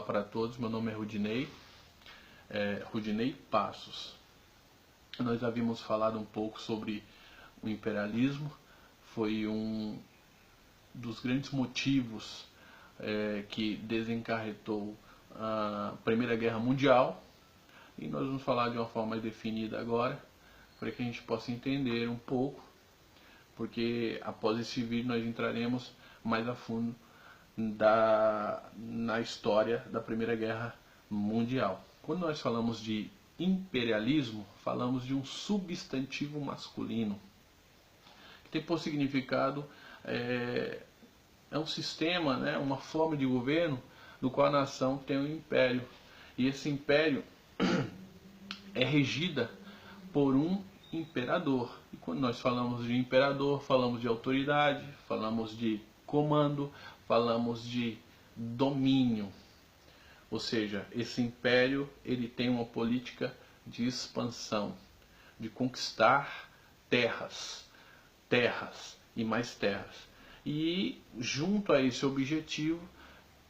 para todos, meu nome é Rudinei Passos. Nós havíamos falado um pouco sobre o imperialismo, foi um dos grandes motivos que desencarretou a Primeira Guerra Mundial, e nós vamos falar de uma forma mais definida agora, para que a gente possa entender um pouco, porque após esse vídeo nós entraremos mais a fundo na história da Primeira Guerra Mundial. Quando nós falamos de imperialismo, falamos de um substantivo masculino, que tem por significado é um sistema, né, uma forma de governo no qual a nação tem um império, e esse império é regida por um imperador. E quando nós falamos de imperador, falamos de autoridade, falamos de comando, falamos de domínio. Ou seja, esse império ele tem uma política de expansão, de conquistar terras e mais terras. E junto a esse objetivo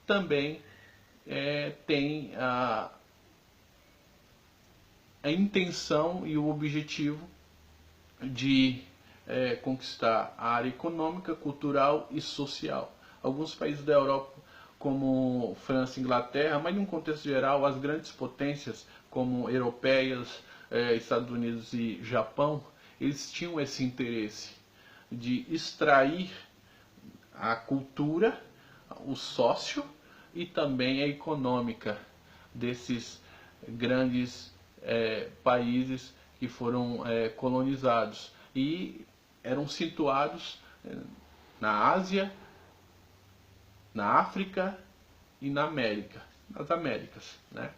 também tem a intenção e o objetivo de conquistar a área econômica, cultural e social. Alguns países da Europa, como França e Inglaterra, mas em um contexto geral, as grandes potências como europeias, Estados Unidos e Japão, eles tinham esse interesse de extrair a cultura, o sócio e também a econômica desses grandes países que foram colonizados e eram situados na Ásia, na África e na América, nas Américas, né?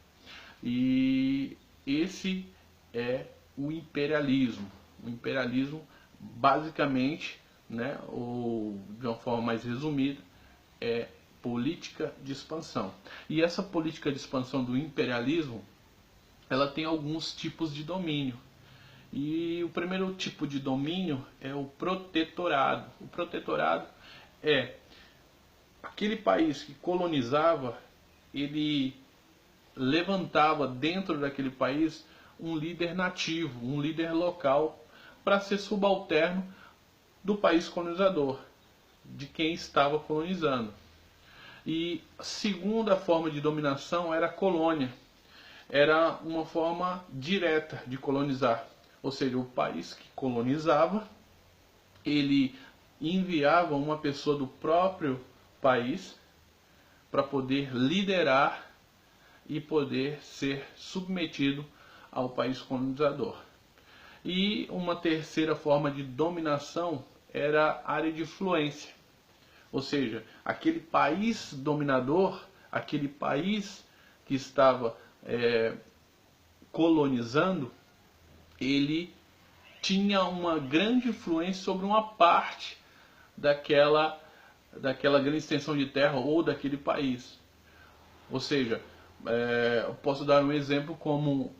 E esse é o imperialismo. O imperialismo, basicamente, né, ou de uma forma mais resumida, é política de expansão. E essa política de expansão do imperialismo, ela tem alguns tipos de domínio. E o primeiro tipo de domínio é o protetorado. O protetorado é aquele país que colonizava, ele levantava dentro daquele país um líder nativo, um líder local, para ser subalterno do país colonizador, de quem estava colonizando. E a segunda forma de dominação era a colônia. Era uma forma direta de colonizar. Ou seja, o país que colonizava, ele enviava uma pessoa do próprio país para poder liderar e poder ser submetido ao país colonizador. E uma terceira forma de dominação era a área de influência. Ou seja, aquele país dominador, aquele país que estava colonizando, ele tinha uma grande influência sobre uma parte daquela grande extensão de terra ou daquele país. Ou seja, eu posso dar um exemplo como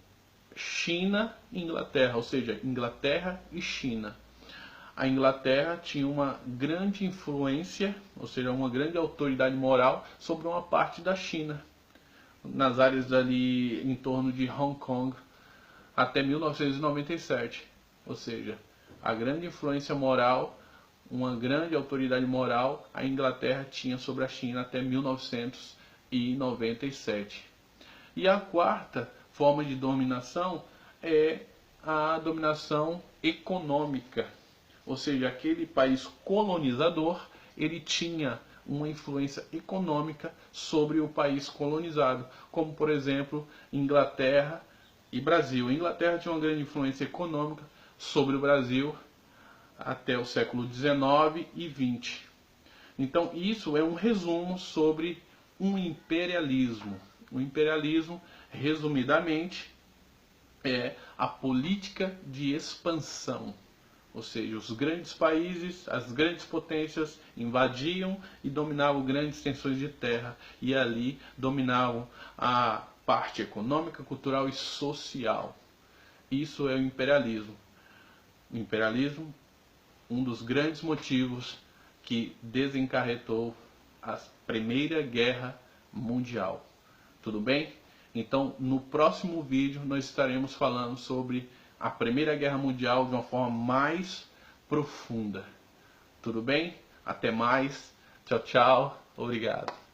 China e Inglaterra, ou seja, Inglaterra e China. A Inglaterra tinha uma grande influência, ou seja, uma grande autoridade moral sobre uma parte da China, nas áreas ali em torno de Hong Kong, até 1997. Ou seja, a grande influência moral, uma grande autoridade moral, a Inglaterra tinha sobre a China até 1997. E a quarta forma de dominação é a dominação econômica. Ou seja, aquele país colonizador, ele tinha uma influência econômica sobre o país colonizado, como por exemplo Inglaterra e Brasil. A Inglaterra tinha uma grande influência econômica sobre o Brasil até o século XIX e XX. Então isso é um resumo sobre um imperialismo. O imperialismo, resumidamente, é a política de expansão. Ou seja, os grandes países, as grandes potências invadiam e dominavam grandes extensões de terra e ali dominavam a parte econômica, cultural e social. Isso é o imperialismo. O imperialismo, um dos grandes motivos que desencarretou a Primeira Guerra Mundial. Tudo bem? Então, no próximo vídeo nós estaremos falando sobre a Primeira Guerra Mundial de uma forma mais profunda. Tudo bem? Até mais. Tchau, tchau. Obrigado.